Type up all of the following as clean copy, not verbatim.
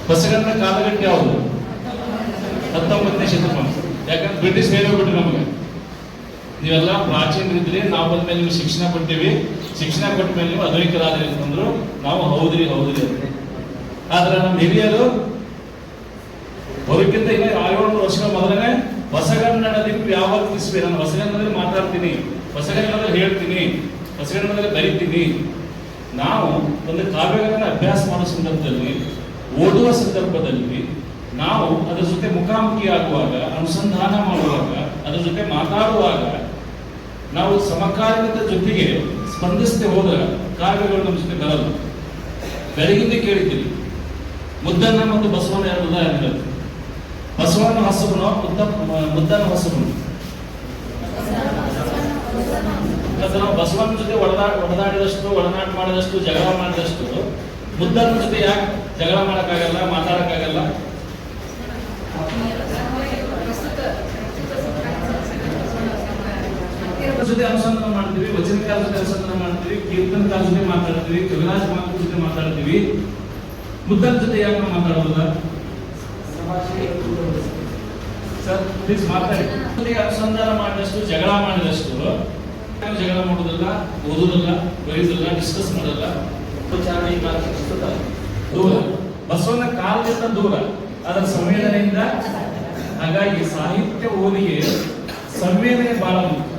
ಹೊಸಗನ್ನಡ ಕಾಲಘಟ್ಟ ಯಾವುದು? 19ನೇ ಶತಮಾನ. ಯಾಕಂದ್ರೆ ಬ್ರಿಟಿಷ್ ಹೇಳಿಬಿಟ್ರು ನಮಗೆ, ನೀವೆಲ್ಲ ಪ್ರಾಚೀನರಿದ್ರಿ, ನಾವು ಬಂದ್ಮೇಲೆ ನೀವು ಶಿಕ್ಷಣ ಕೊಟ್ಟಿವಿ, ಶಿಕ್ಷಣ ಕೊಟ್ಟ ಮೇಲೆ ನೀವು ಆಧುನಿಕರಾದ್ರಿ ಅಂತಂದ್ರು. ನಾವು ಹೌದ್ರಿ ಹೌದ್ರಿ ಅಂತ. ಆದ್ರೆ ನಮ್ಮ ಹಿರಿಯರು ಬರೋಕ್ಕಿಂತ ಈಗ 700 ವರ್ಷಗಳ ಮೊದಲನೇ ಹೊಸಗನ್ನಡದಲ್ಲಿ ವ್ಯಾವರ್ತಿಸುವೆ. ನಾನು ಹೊಸಗನ್ನಡದಲ್ಲಿ ಮಾತಾಡ್ತೀನಿ, ಹೊಸಗನ್ನಡದಲ್ಲಿ ಹೇಳ್ತೀನಿ, ಹೊಸಗನ್ನಡದಲ್ಲಿ ಬರೀತೀನಿ. ನಾವು ಒಂದು ಕಾವ್ಯಗಳನ್ನು ಅಭ್ಯಾಸ ಮಾಡೋ ಸಂದರ್ಭದಲ್ಲಿ, ಓದುವ ಸಂದರ್ಭದಲ್ಲಿ ನಾವು ಅದರ ಜೊತೆ ಮುಖಾಮುಖಿ ಆಗುವಾಗ, ಅನುಸಂಧಾನ ಮಾಡುವಾಗ, ಅದರ ಜೊತೆ ಮಾತಾಡುವಾಗ ನಾವು ಸಮಕಾಲೀನದ ಜೊತೆಗೆ ಸ್ಪಂದಿಸದೆ ಹೋದ ಕಾವ್ಯಗಳು ನಮ್ಮ ಜೊತೆ ಬರಲ್ಲ. ಬೆಳಗಿಂದ ಕೇಳಿದ್ದೀವಿ, ಮುದ್ದನ್ನ ಮತ್ತು ಬಸವನ ಎರಡು ಉದಾಹರಣೆ. ಬಸವನ ಹೊಸಬನು, ಮುದ್ದನ ಹೊಸಬನು. ನಾವು ಬಸವನ ಜೊತೆ ಒಡನಾಡಿದಷ್ಟು, ಒಡನಾಟ ಮಾಡಿದಷ್ಟು, ಜಗಳ ಮಾಡಿದಷ್ಟು ಮುದ್ದನ ಜೊತೆ ಯಾಕೆ ಜಗಳ ಮಾಡಕ್ಕಾಗಲ್ಲ, ಮಾತಾಡಕ್ಕಾಗಲ್ಲ? ಜೊತೆ ಅನುಸಂಧಾನ ಮಾಡ್ತೀವಿ, ವಚನಕಾರ ಜೊತೆ ಅನುಸಂಧಾನ ಮಾಡ್ತೀವಿ, ಕೀರ್ತನಕಾರ ಜೊತೆ ಮಾತಾಡ್ತೀವಿ, ಕವಿರಾಜ ಮಾತು ಜೊತೆ ಮಾತಾಡ್ತೀವಿ. ಮುದ್ದನ ಜೊತೆ ಯಾಕೆ ನಾವು ಮಾತಾಡೋದಿಲ್ಲ? ಸರ್ ಪ್ಲೀಸ್ ಮಾತಾಡಿ. ಅನುಸಂಧಾನ ಮಾಡಿದಷ್ಟು, ಜಗಳ ಮಾಡಿದಷ್ಟು ಜಗಳ ಮಾಡೋದಿಲ್ಲ, ಓದುದಿಲ್ಲ, ಬರೆಯುವುದಿಲ್ಲ, ಡಿಸ್ಕಸ್ ಮಾಡಲ್ಲ, ದೂರ. ಬಸವನ ಕಾಲದಿಂದ ದೂರ, ಅದರ ಸಂವೇದನೆಯಿಂದ. ಹಾಗಾಗಿ ಸಾಹಿತ್ಯ ಓದಿಗೆ ಸಂವೇದನೆ ಬಹಳ ಮುಖ್ಯ.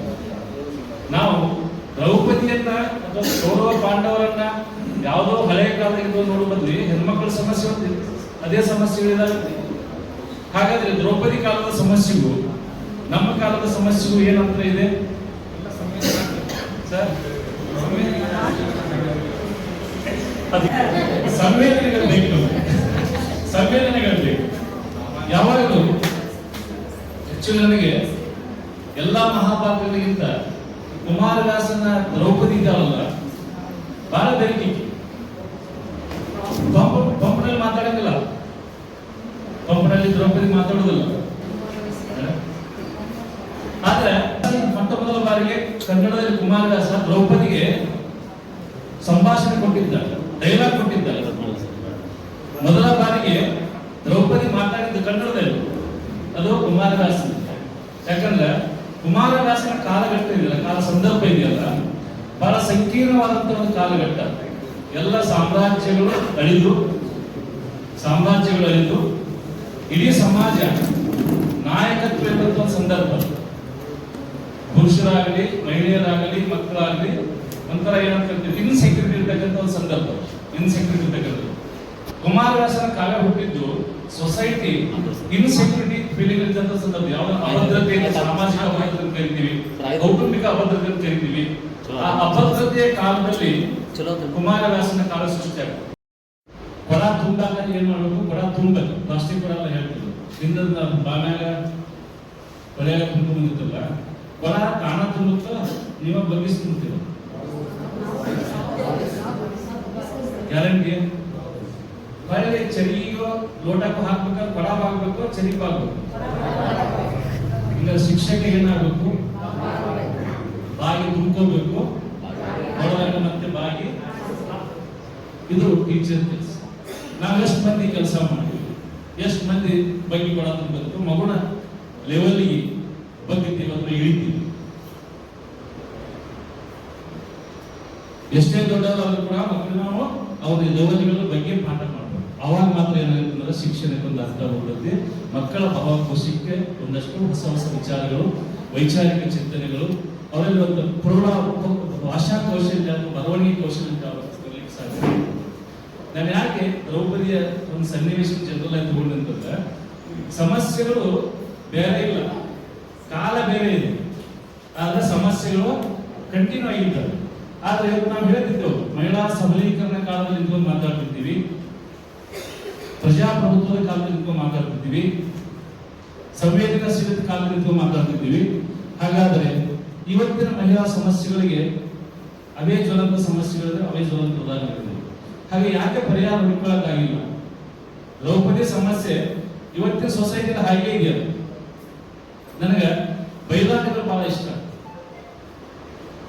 ನಾವು ದ್ರೌಪದಿಯನ್ನ ಅಥವಾ ಕೌರವ ಪಾಂಡವರನ್ನ ಯಾವುದೋ ಹಳೆಯ ಕಾಲದಿಂದ ನೋಡು ಬಂದ್ವಿ, ಹೆಣ್ಮಕ್ಳ ಸಮಸ್ಯೆ ಅದೇ ಸಮಸ್ಯೆಗಳಿದಾವೆ. ಹಾಗಾದ್ರೆ ದ್ರೌಪದಿ ಕಾಲದ ಸಮಸ್ಯೆಗೂ ನಮ್ಮ ಕಾಲದ ಸಮಸ್ಯೆಗೂ ಏನಂತ ಇದೆ ಸರ್? ಸಂವೇದನೆಗಳು ಬೇಕು, ಸಂವೇದನೆಗಳು ಬೇಕು ಯಾವಾಗಲೂ. ಆಕ್ಚುಲಿ ನನಗೆ ಎಲ್ಲಾ ಮಹಾಭಾರತಗಳಿಗಿಂತ ಕುಮಾರವ್ಯಾಸನ ದ್ರೌಪದಿ ಇದ್ದಾವಲ್ಲ ಬಹಳ ಬೆರಕಿ. ಪಂಪನಲ್ಲಿ ಮಾತಾಡಂಗಿಲ್ಲ, ಪಂಪನಲ್ಲಿ ದ್ರೌಪದಿ ಮಾತಾಡುದಿಲ್ಲ. ಆದ್ರೆ ಮೊಟ್ಟ ಮೊದಲ ಬಾರಿಗೆ ಕನ್ನಡದಲ್ಲಿ ಕುಮಾರವ್ಯಾಸ ದ್ರೌಪದಿಗೆ ಸಂಭಾಷಣೆ ಕೊಟ್ಟಿದ್ದಾರೆ, ಡೈಲಾಗ್ ಕೊಟ್ಟಿದ್ದಾರೆ. ಮೊದಲ ಬಾರಿಗೆ ದ್ರೌಪದಿ ಮಾತಾಡಿದ್ದು ಕನ್ನಡದಲ್ಲಿ, ಅದು ಕುಮಾರವ್ಯಾಸ. ಯಾಕಂದ್ರೆ ಕುಮಾರವ್ಯಾಸನ ಕಾಲಘಟ್ಟ ಇದೆಯಲ್ಲ, ಕಾಲ ಸಂದರ್ಭ ಇದೆಯಲ್ಲ, ಬಹಳ ಸಂಕೀರ್ಣವಾದಂತ ಒಂದು ಕಾಲಘಟ್ಟ. ಎಲ್ಲ ಸಾಮ್ರಾಜ್ಯಗಳು ಅಳಿದು ಇಡೀ ಸಮಾಜ ನಾಯಕತ್ವ ಇರುವಂತ ಒಂದು ಸಂದರ್ಭ. ಪುರುಷರಾಗಲಿ, ಮಹಿಳೆಯರಾಗಲಿ, ಮಕ್ಕಳಾಗಲಿ ಒಂಥರ ಏನಂತ ಇನ್ಸೆಕ್ಯೂರಿಟಿ ಇರ್ತಕ್ಕಂಥ ಒಂದು ಸಂದರ್ಭ. ಇನ್ಸೆಕ್ಯೂರಿಟಿ ಇರ್ತಕ್ಕಂಥ ಕುಮಾರವ್ಯಾಸನ ಕಾವ್ಯ ಹುಟ್ಟಿದ್ದು ಸೊಸೈಟಿ ಇನ್ಸೆಕ್ಯೂರಿಟಿ ಫೀಲಿಂಗ್ ಇರ್ತಕ್ಕಂಥ ಸಂದರ್ಭ. ಯಾವ ಅಭದ್ರತೆ, ಸಾಮಾಜಿಕ ಅಭದ್ರತೆ ಕರಿತೀವಿ, ಕೌಟುಂಬಿಕ ಅಭದ್ರತೆ ಕರಿತೀವಿ. ಆ ಅಭದ್ರತೆಯ ಕಾಲದಲ್ಲಿ ಕುಮಾರವ್ಯಾಸನ ಕಾಲ ಸೃಷ್ಟಿಯಾಗುತ್ತೆ. ಕೊಡ ತುಂಬಿದಾಗ ಏನ್ ಮಾಡ್ಬೇಕು? ಕೊಡ ತುಂಬಬೇಕು, ಪ್ಲಾಸ್ಟಿಕ್ ಕೊಡ ಎಲ್ಲ ಹೇಳ್ತಿದ್ರು. ಹಿಂದದ ಬಾಮ್ಯಾಗ ಕೊಳೆಯಾಗ ತುಂಬ ಬಂದಿತ್ತಲ್ಲ, ಕೊಡ ಕಾಣ ತುಂಬುತ್ತ ನೀವ ಬಗ್ಗಿಸಿ ತುಂಬ್ತೀರ ಗ್ಯಾರಂಟಿ. ಹೊಳ್ಳಿ ಚರಿಗೋ ಲೋಟಕ್ಕೂ ಹಾಕ್ಬೇಕಾದ್ರೆ ಕೊಡ ಹಾಕ್ಬೇಕು, ಚರಿಗೂ ಹಾಕ್ಬೇಕು. ಈಗ ಶಿಕ್ಷಕ ಏನಾಗಬೇಕು? ಬಾಗಿ ತುಂಬ್ಕೋಬೇಕು, ಕೊಡದಾಗ ಮತ್ತೆ ಬಾಗಿ. ಇದು ಟೀಚರ್ ಕೆಲಸ. ನಾವು ಎಷ್ಟು ಮಂದಿ ಕೆಲಸ ಮಾಡ್ತೀವಿ, ಎಷ್ಟು ಮಂದಿ ಬಗ್ಗೆ ಕೊಡ ತುಂಬಬೇಕು, ಮಗುನ ಲೆವೆಲ್ಗೆ ಬಗ್ಗಿತೀವಿ ಅಂದ್ರೆ ಇಳಿತೀವಿ. ಎಷ್ಟೇ ದೊಡ್ಡವರಾದ್ರೂ ಕೂಡ ಮಕ್ಕಳು ನಾವು ಅವ್ರ ಲೆವೆಲ್ಗಳ ಬಗ್ಗೆ ಪಾಠ ಮಾಡಬೇಕು. ಅವಾಗ ಮಾತ್ರ ಏನಾಗುತ್ತೆ ಅಂದ್ರೆ ಶಿಕ್ಷಣಕ್ಕೆ ಒಂದು ಅರ್ಥ ಹೋಗುತ್ತೆ. ಮಕ್ಕಳ ಭಾವಕೋಶಕ್ಕೆ ಒಂದಷ್ಟು ಹೊಸ ಹೊಸ ವಿಚಾರಗಳು, ವೈಚಾರಿಕ ಚಿಂತನೆಗಳು, ಅವರಲ್ಲಿ ಒಂದು ಪೂರ್ಣ ಭಾಷಾ ಕೌಶಲ್ಯ, ಬರವಣಿಗೆ ಕೌಶಲ್ಯ ಬರ್ಲಿಕ್ಕೆ ಸಾಧ್ಯ. ನಾನು ಯಾಕೆ ದ್ರೌಪದಿಯ ಒಂದು ಸನ್ನಿವೇಶ ಜನರಲ್ ಆಗಿ ತಗೊಂಡಂತಂದ್ರೆ, ಸಮಸ್ಯೆಗಳು ಬೇರೆ ಇಲ್ಲ, ಕಾಲ ಬೇರೆ ಇದೆ, ಆದ್ರೆ ಸಮಸ್ಯೆಗಳು ಕಂಟಿನ್ಯೂ ಆಗಿರ್ತವೆ. ಆದ್ರೆ ನಾವು ಹೇಳ್ತಿದ್ದೇವೆ, ಮಹಿಳಾ ಸಬಲೀಕರಣ ಕಾಲದಲ್ಲಿ ನಿಂತ್ಕೊಂಡು ಮಾತಾಡ್ತಿರ್ತೀವಿ, ಪ್ರಜಾಪ್ರಭುತ್ವದ ಕಾಲದಲ್ಲಿ ನಿಂತ್ಕೊಂಡು ಮಾತಾಡ್ತಿರ್ತೀವಿ, ಸಂವೇದನಾಶೀಲತೆ ಕಾಲದಲ್ಲಿ ನಿಂತ್ಕೊಂಡು ಮಾತಾಡ್ತಿರ್ತೀವಿ. ಹಾಗಾದ್ರೆ ಇವತ್ತಿನ ಮಹಿಳಾ ಸಮಸ್ಯೆಗಳಿಗೆ ಅವೇ ಜ್ವಲಂತ ಸಮಸ್ಯೆಗಳಿದೆ, ಅವೇ ಜ್ವಲಂತ ಉದಾಹರಣೆಗಳಿದೆ. ಹಾಗೆ ಯಾಕೆ ಪರಿಹಾರ ಹುಡುಕೊಳ್ಳಕ್ಕಾಗಿಲ್ಲ? ದ್ರೌಪದಿ ಸಮಸ್ಯೆ ಇವತ್ತಿನ ಸೊಸೈಟಿಯಲ್ಲಿ ಹಾಗೆ ಇದೆಯಲ್ಲ. ನನಗೆ ಬೈಲಾಟಗಳು ಬಹಳ ಇಷ್ಟ.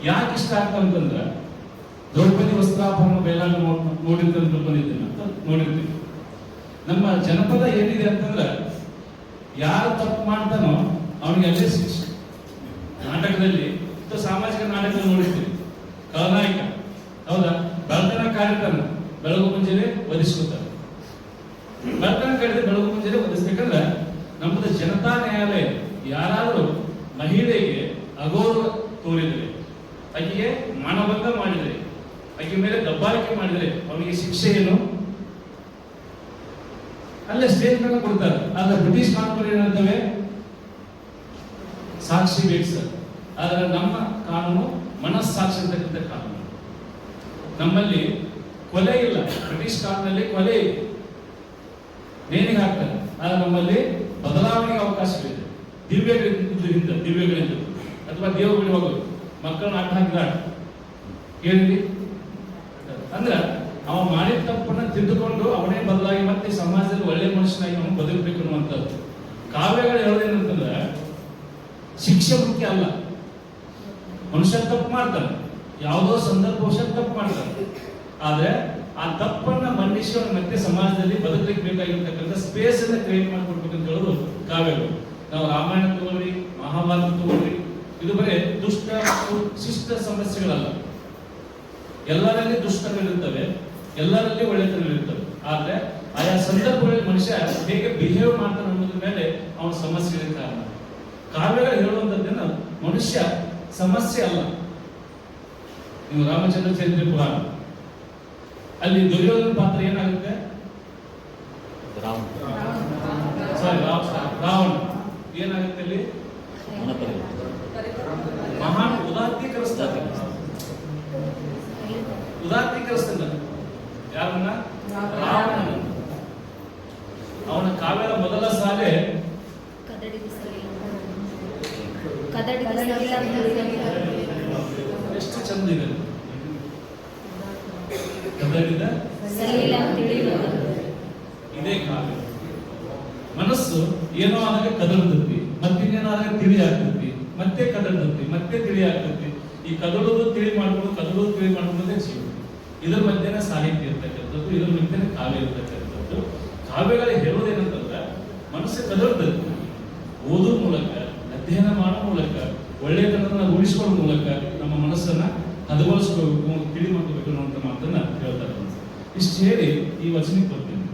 ಯಾಕೆ ಇಷ್ಟ ಆಗ್ತಂತಂದ್ರೆ, ದ್ರೌಪದಿ ವಸ್ತ್ರಾಭರಣ ಬಯಲಾಟ ನೋಡಿರ್ತೀನಿ ಅಂತ ನೋಡಿರ್ತೀನಿ. ನಮ್ಮ ಜನಪದ ಏನಿದೆ ಅಂತಂದ್ರೆ ಯಾರು ತಪ್ಪು ಮಾಡ್ತಾನೋ ಅವನಿಗೆ ಅಲ್ಲೇ ಶಿಕ್ಷೆ. ನಾಟಕದಲ್ಲಿ ಸಾಮಾಜಿಕ ನಾಟಕ ನೋಡಿರ್ತೀವಿ, ಖಳನಾಯಕ ಹೌದಾ, ಬೆಳತನ ಕಾಡಿತಾನ, ಬೆಳಗು ಮುಂಜಾನೆ ವಧಿಸ್ಕೊತಾನೆ. ಬೆಳತನ ಕಾಡಿದ ಬೆಳಗು ಮುಂಜಾನೆ ವಧಿಸ್ಬೇಕಂದ್ರೆ ನಮ್ಮದು ಜನತಾ ನ್ಯಾಯಾಲಯ ಯಾರಾದರೂ ಮಹಿಳೆಗೆ ಅಗೌರವ ತೋರಿದರೆ, ಆಕೆಗೆ ಮಾನಭಂಗ ಮಾಡಿದರೆ, ಆಕೆ ಮೇಲೆ ದಬ್ಬಾಳಿಕೆ ಮಾಡಿದರೆ ಅವನಿಗೆ ಶಿಕ್ಷೆ ಏನು? ಅಲ್ಲೇ ಸ್ಟೇಜ್ ಮೇಲೆ ಕೊಡ್ತಾರೆ. ಆದ್ರೆ ಬ್ರಿಟಿಷ್ ಕಾನೂನು ಏನಂತವೆ? ಸಾಕ್ಷಿ ಬೇಕು ಸರ್. ಆದ್ರೆ ನಮ್ಮ ಕಾನೂನು ಮನಸ್ಸಾಕ್ಷಿ ಅಂತಕ್ಕಂಥ ಕಾನೂನು. ನಮ್ಮಲ್ಲಿ ಕೊಲೆ ಇಲ್ಲ, ಬ್ರಿಟಿಷ್ ಕಾನೂನಲ್ಲಿ ಕೊಲೆ ಇದೆ, ನೇಣಿಗೆ ಹಾಕ್ತಾರೆ. ಆದ್ರೆ ನಮ್ಮಲ್ಲಿ ಬದಲಾವಣೆಗೆ ಅವಕಾಶವಿದೆ. ದಿವ್ಯಗಳಿಂದ ಅಥವಾ ದೇವರುಗಳಿಗೆ ಹೋಗೋದು, ಮಕ್ಕಳನ್ನ ಆಟ ಹಾಕಿದಾಟ ಕೇಳಿದ್ರಿ ಅಂದ್ರ ಅವ ಮಾಡಿದ ತಪ್ಪನ್ನ ತಿದ್ದುಕೊಂಡು ಅವನೇ ಬದಲಾಗಿ ಮತ್ತೆ ಸಮಾಜದಲ್ಲಿ ಒಳ್ಳೆ ಮನುಷ್ಯನಾಗಿ ಅವನು ಬದುಕಬೇಕು ಅನ್ನುವಂಥದ್ದು. ಕಾವ್ಯಗಳು ಹೇಳೋದೇನಂತಂದ್ರೆ ಶಿಕ್ಷೆ ಮುಖ್ಯ ಅಲ್ಲ. ಮನುಷ್ಯ ತಪ್ಪು ಮಾಡ್ತಾನೆ, ಯಾವುದೋ ಸಂದರ್ಭವಶ ತಪ್ಪು ಮಾಡ್ತಾನೆ, ಆದ್ರೆ ಆ ತಪ್ಪನ್ನ ಮನ್ನಿಸಿ ಅವನು ಮತ್ತೆ ಸಮಾಜದಲ್ಲಿ ಬದುಕಲಿಕ್ಕೆ ಬೇಕಾಗಿರ್ತಕ್ಕಂಥ ಸ್ಪೇಸ್ ಅನ್ನ ಕ್ರಿಯೇಟ್ ಮಾಡ್ಕೊಡ್ಬೇಕಂತ ಹೇಳೋದು ಕಾವ್ಯಗಳು. ನಾವು ರಾಮಾಯಣ ತಗೊಳ್ಳಿ, ಮಹಾಭಾರತ ತಗೊಳ್ಳಿ, ಇದು ಬರೀ ದುಷ್ಟ ಮತ್ತು ಶಿಷ್ಟ ಸಮಸ್ಯೆಗಳಲ್ಲ. ಎಲ್ಲರಲ್ಲಿ ದುಷ್ಟಗಳಿರ್ತವೆ, ಎಲ್ಲರಲ್ಲಿ ಒಳ್ಳೆತನಗಳಿರ್ತವೆ. ಆದ್ರೆ ಆಯಾ ಸಂದರ್ಭಗಳಲ್ಲಿ ಮನುಷ್ಯ ಹೇಗೆ ಬಿಹೇವ್ ಮಾಡ್ತಾನೆ ಅನ್ನೋದ್ರ ಮೇಲೆ ಅವನ ಸಮಸ್ಯೆಗಳಿಗೆ ಕಾರಣ. ಕಾವ್ಯಗಳು ಹೇಳುವಂತದ್ದೇನು ಮನುಷ್ಯ ಸಮಸ್ಯೆ ಅಲ್ಲ. ನೀವು ರಾಮಚಂದ್ರ ಚರಿತ್ರೆ ಪುರಾಣ ಅಲ್ಲಿ ದುರ್ಯೋಧನ ಪಾತ್ರ ಏನಾಗುತ್ತೆ? ರಾವಣ ಏನಾಗುತ್ತೆ ಅಲ್ಲಿ? ಮಹಾನ್ ಉದಾತ್ತೀಕರಿಸ್ತಾರೆ. ಯಾರನ್ನ? ರಾವಣನ. ಅವನ ಕಾವ್ಯದ ಮೊದಲ ಸಾಲೆ ಎಷ್ಟು ಚಂದ ಇದೆ. ಇದೇ ಕಾವ್ಯ. ಮನಸ್ಸು ಏನೋ ಆದಾಗ ಕದಡ್ತತಿ, ಮತ್ತಿನ್ನೇನಾದಾಗ ತಿಳಿ ಆಗ್ತತಿ, ಮತ್ತೆ ಕದಡ್ತತಿ, ಮತ್ತೆ ತಿಳಿ ಆಗ್ತತಿ. ಈ ಕದಡುವುದು ತಿಳಿ ಮಾಡ್ಕೊಂಡು, ಕದಡುವುದು ತಿಳಿ ಮಾಡ್ಕೊಳ್ಳೋದೇ ಜೀವ. ಇದ್ರ ಮಧ್ಯೆ ಸಾಹಿತ್ಯ ಇರ್ತಕ್ಕಂಥದ್ದು, ಇದ್ರ ಮಧ್ಯೆ ಕಾವ್ಯ ಇರ್ತಕ್ಕಂಥದ್ದು. ಕಾವ್ಯಗಳ ಹೇಳೋದೇನಂತಂದ್ರೆ ಮನಸ್ಸು ಕದಡ್ತದೆ. ಓದೋ ಮೂಲಕ, ಅಧ್ಯಯನ ಮಾಡೋ ಮೂಲಕ, ಒಳ್ಳೆಯತನವನ್ನು ರೂಢಿಸಿಕೊಳ್ಳೋ ಮೂಲಕ ನಮ್ಮ ಮನಸ್ಸನ್ನ ಹದಗೊಳಿಸ್ಕೋಬೇಕು, ತಿಳಿ ಮಾಡ್ಕೋಬೇಕು ಅನ್ನುವಂಥ ಮಾತನ್ನ ಹೇಳ್ತಾರೆ. ಇಷ್ಟು ಹೇಳಿ ಈ ವಚನಕ್ಕೆ ಬರ್ತೀನಿ.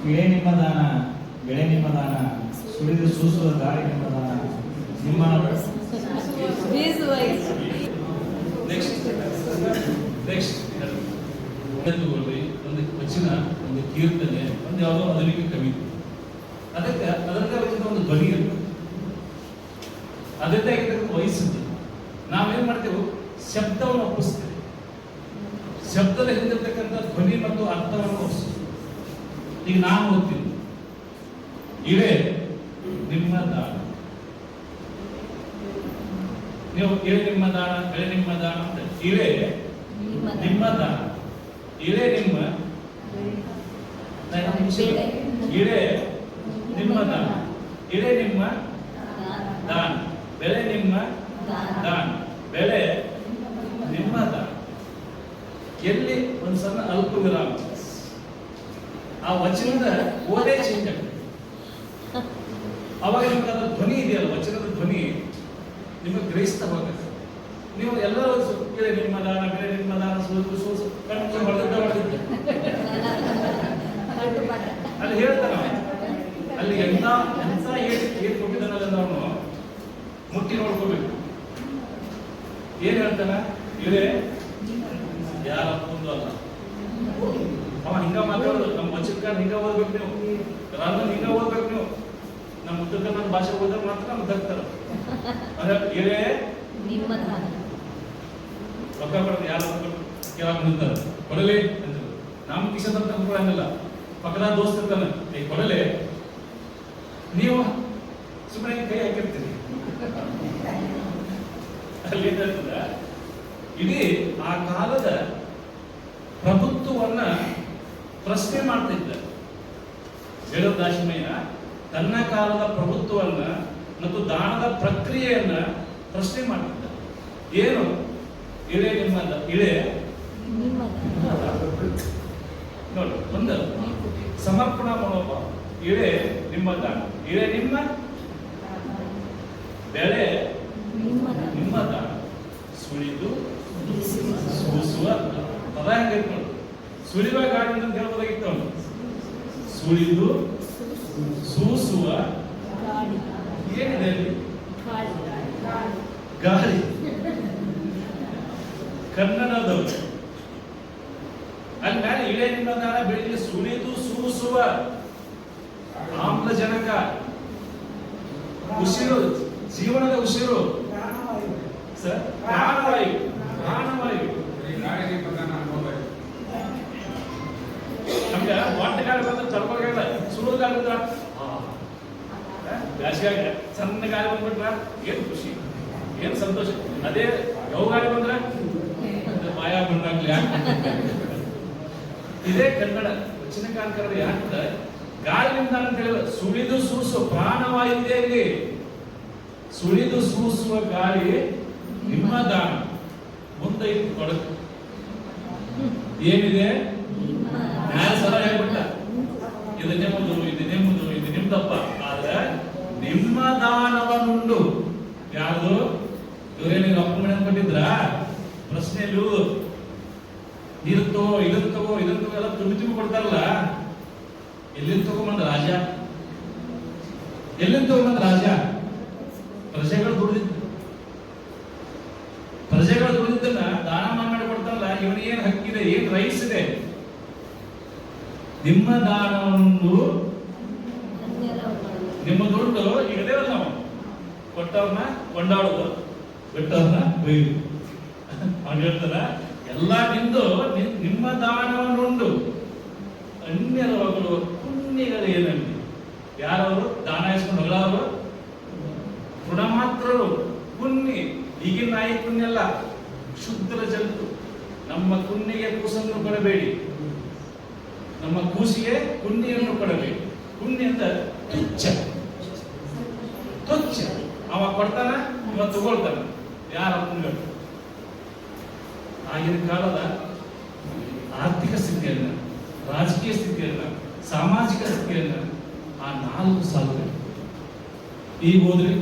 ಇಳೆ ನಿಮ್ಮ ದಾನ, ಬೆಳೆ ನಿಮ್ಮ ದಾನ, ಸುಳಿದು ಸೂಸುವ ಗಾಳಿ ನಿಮ್ಮ ದಾನ, ನಿಮ್ಮ ಒಂದು ವಚನ, ಒಂದು ಕೀರ್ತನೆ, ಒಂದು ಯಾವುದೋ ಆಧುನಿಕ ಕವಿತೆ, ಅದಕ್ಕೆ ಒಂದು ಧ್ವನಿ ಇರ್ತದೆ, ಅದಕ್ಕೆ ಆಗಿರ್ತಕ್ಕಂಥ ವಯಸ್ಸಿದ್ದು. ನಾವೇನ್ ಮಾಡ್ತೇವೆ? ಶಬ್ದವನ್ನು ಒಪ್ಪಿಸ್ತೇವೆ. ಶಬ್ದದ ಹಿಂದಿರ್ತಕ್ಕಂಥ ಧ್ವನಿ ಮತ್ತು ಅರ್ಥವನ್ನು ಒಪ್ಪಿಸ್ತೇವೆ. ಈಗ ನಾನು ಓದ್ತೀನಿ, ಇಳೆ ನಿಮ್ಮ ದಾನ. ನೀವು ಇಳೆ ನಿಮ್ಮ ದಾನ, ಬೆಳೆ ನಿಮ್ಮ ದಾನ ಅಂತ. ಇಳೆ ನಿಮ್ಮ ದಾನ, ಇಳೆ ನಿಮ್ಮ, ಇಳೆ ನಿಮ್ಮ ದಾನ, ಇಳೆ ನಿಮ್ಮ ದಾನ, ಬೆಳೆ ನಿಮ್ಮ ದಾನ, ಬೆಳೆ ನಿಮ್ಮ ದಾನ. ಎಲ್ಲಿ ಒಂದು ಸಣ್ಣ ಅಲ್ಪ ವಿರಾಮ, ಆ ವಚನದ ಓದೇ ಚೇಂಜ್ ಆಗುತ್ತೆ. ಅವಾಗ ನಿಮ್ಗೆ ಅದರ ಧ್ವನಿ ಇದೆಯಲ್ಲ, ವಚನದ ಧ್ವನಿ ನಿಮಗೆ ಗ್ರಹಿಸ್ತಾ ಹೋಗುತ್ತೆ. ನೀವು ಎಲ್ಲರೂ ಕೇಳಿ ನಿಮ್ಮ ದಾನ, ಬೆಳೆ ನಿಮ್ಮ ದಾನ, ಸೋಸು ಕಣ್ಣು ಹೊಡೆದಿದ್ದ ಅಲ್ಲಿ ಹೇಳ್ತಾನ. ಅಲ್ಲಿ ಎಂತ ಏನ್ ಕೊಟ್ಟಿದ್ದಾನಲ್ಲ ನಾವು ಮುಟ್ಟಿ ನೋಡ್ಕೋಬೇಕು. ಏನ್ ಹೇಳ್ತಾನ? ಇಳೆ ಯಾರಪ್ಪಂದು ಅಲ್ಲ. ಅವ ಹಿಂಗ ಮಾತಾಡೋದು. ನಮ್ಮ ವಚನಕಾರ ಹಿಂಗ ಓದ್ಬೇಕು, ನೀವು ರಾಮನ್ ಹಿಂಗ ಓದ್ಬೇಕು. ನೀವು ನಮ್ಮ ಉತ್ತರ ಕನ್ನಡ ಭಾಷೆ ಓದಿದ್ರೆ ಮಾತ್ರ ನಮ್ಗೆ ದಕ್ತಾರ. ಇಳೆ ರೊಕ್ಕ ಕೊಡೋದು ಯಾರು ಕೇಳಕ್ ನಿಂತಾರ, ಕೊಡಲಿ ಅಂತ ನಮ್ಮ ಕಿಶನ್ ಅಂತ ಹಂಗಿಲ್ಲ. ಪಕ್ಕದ ದೋಸ್ತ ಇರ್ತಾನೆ, ಕೊಡಲೆ, ನೀವು ಸುಮ್ಮನೆ ಕೈ ಹಾಕಿರ್ತೀರಿ. ಅಲ್ಲಿ ಇಡೀ ಆ ಕಾಲದ ಪ್ರಭುತ್ವವನ್ನ ಪ್ರಶ್ನೆ ಮಾಡ್ತಾ ಇದ್ದಾರೆ. ವೇದದಾಶಿಮಯ್ಯ ತನ್ನ ಕಾಲದ ಪ್ರಭುತ್ವವನ್ನ ಮತ್ತು ದಾನದ ಪ್ರಕ್ರಿಯೆಯನ್ನ ಪ್ರಶ್ನೆ ಮಾಡ್ತಿದ್ದಾರೆ. ಏನು? ಇಳೆ ನಿಮ್ಮ, ಇಳೆ ನೋಡಿ ಒಂದು ಸಮರ್ಪಣಾ ಮನೋಭಾವ. ಇಳೆ ನಿಮ್ಮ ದಾನ, ಇಳೆ ನಿಮ್ಮ ಬೆಳೆ ನಿಮ್ಮ ದಾನ, ಸುಳಿದು ಸೂಸುವ ಪದ ಹೆಂಗೈತೆ ನೋಡಿ. ಸುಳಿವ ಗಾಳಿ ಅಂತ ಹೇಳ್ಬೋದಾಗಿತ್ತು ಅವನು. ಸುಳಿದು ಸೂಸುವ ಏನಿದೆ ಅಲ್ಲಿ? ಗಾಳಿ. ಕನ್ನಡದವರು ಅಲ್ಲಿ ಮೇಲೆ ಇಳೆ ನಿಮ್ಮ ದಾನ, ಬೆಳಿಗ್ಗೆ ಸುಳಿದು ಸೂಸುವ ಆಮ್ಲಜನಕ, ಉಸಿರು, ಜೀವನದ ಉಸಿರು ಸರ್, ಪ್ರಾಣವಾಯು. ಪ್ರಾಣವಾಯು ನಮ್ಗೆ ವಾಟ ಗಾಳಿ ಬಂದ್ರೆ ತಡ್ಕೊಳಲ್ಲ, ಸುಡುವ ಗಾಳಿ ಬಂದ್ರ ಬ್ಯಾಸಿಗೆ ಸಣ್ಣ ಗಾಳಿ ಬಂದ್ಬಿಟ್ರ ಏನ್ ಖುಷಿ, ಏನ್ ಸಂತೋಷ. ಅದೇ ಯಾವ ಗಾಳಿ ಬಂದ್ರ ಮಾಯ ಬಂದಾಗ್ಲಿ. ಇದೇ ಕನ್ನಡ ವಚನಕಾರರು ಯಾಕೆ ಗಾಳಿಯಿಂದ ಅಂತ ಹೇಳಿದ್ರೆ ಸುಳಿದು ಸೂಸುವ ಪ್ರಾಣವಾಯು ಇದೆ ಇಲ್ಲಿ. ಸುಳಿದು ಸೂಸುವ ಗಾಳಿ ನಿಮ್ಮ ದಾನ. ಮುಂದೆ ಇಟ್ಟು ಕೊಡಕು ಏನಿದೆ ಯಾರು ಸಲ ಹೇಳ್ಬಿಟ್ಟ, ಇದು ನಿಮ್ಮದು, ಇದು ನಿಮ್ಮದು, ಇದು ನಿಮ್ದಪ್ಪ. ಆದ್ರೆ ನಿಮ್ಮ ದಾನವನ್ನುಂಡು ಯಾವುದು ಇವರೇನಿಗೆ ಅಪ್ಪ ಮನೆ ಕೊಟ್ಟಿದ್ರ ಪ್ರಶ್ನೆಯಲ್ಲೂ ನೀರು ತಗೋ, ಇದನ್ನು ತಗೋ, ಇದನ್ನು ತಗೋ ಎಲ್ಲ ತುಂಬಿ ಕೊಡ್ತಾರಲ್ಲ. ಎಲ್ಲಿಂದ ತಗೊಂಬಂದ ರಾಜ? ಎಲ್ಲಿಂದ ತಗೊಂಬಂದ ರಾಜ? ಪ್ರಜೆಗಳು ದುಡಿದಿದ್ದ, ಪ್ರಜೆಗಳು ದುಡಿದಿದ್ದನ್ನ ದಾನ ಮಾಡಿ ಕೊಡ್ತಾರಲ್ಲ. ಇವನಿಗೆ ಏನ್ ಹಕ್ಕಿದೆ, ಏನ್ ರೈಟ್ಸ್ ಇದೆ? ನಿಮ್ಮ ದಾನವನ್ನು, ನಿಮ್ಮ ದುಡ್ಡು ಈಗ ದೇವಲ್ಲ, ನಾವು ಕೊಟ್ಟವ್ರನ್ನ ಕೊಂಡಾಡುದು, ಬಿಟ್ಟವ್ರನ್ನ ಬೈದು. ಅವ್ನು ಹೇಳ್ತಾರ ಎಲ್ಲ ನಿಂದು, ನಿಮ್ಮ ದಾನವನ್ನುಂಡು ಅನ್ಯರ ಮಗಳು ಪುಣ್ಯಗಳು ಏನಲ್ಲಿ. ಯಾರವರು ದಾನ ಇಸ್ಕೊಂಡು ಹೊಗಳವರು ಗುಣಮಾತ್ರರು ಪುಣ್ಯ. ಈಗಿನ ನಾಯಿ ಪುಣ್ಯ ಅಲ್ಲ, ಶುದ್ಧರ ಜಂತು. ನಮ್ಮ ಕುನ್ನಿಗೆ ಕೂಸನ್ನು ಕೊಡಬೇಡಿ, ನಮ್ಮ ಕೂಸಿಗೆ ಕುನ್ನಿಯನ್ನು ಕೊಡಬೇಡಿ. ಕುನ್ನಿ ಅಂತ ತುಚ್ಛ, ತುಚ್ಛ. ಅವ ಕೊಡ್ತಾನ, ಇವ ತಗೊಳ್ತಾನ. ಯಾರ ಪುಣ್ಯಗಳು? ಆಗಿನ ಕಾಲದ ಆರ್ಥಿಕ ಸ್ಥಿತಿಯನ್ನ, ರಾಜಕೀಯ ಸ್ಥಿತಿಯನ್ನ, ಸಾಮಾಜಿಕ ಸ್ಥಿತಿಯನ್ನ ಆ 4 ಸಾಲುಗಳು ಈಗ ಹೋದ್ರಿ.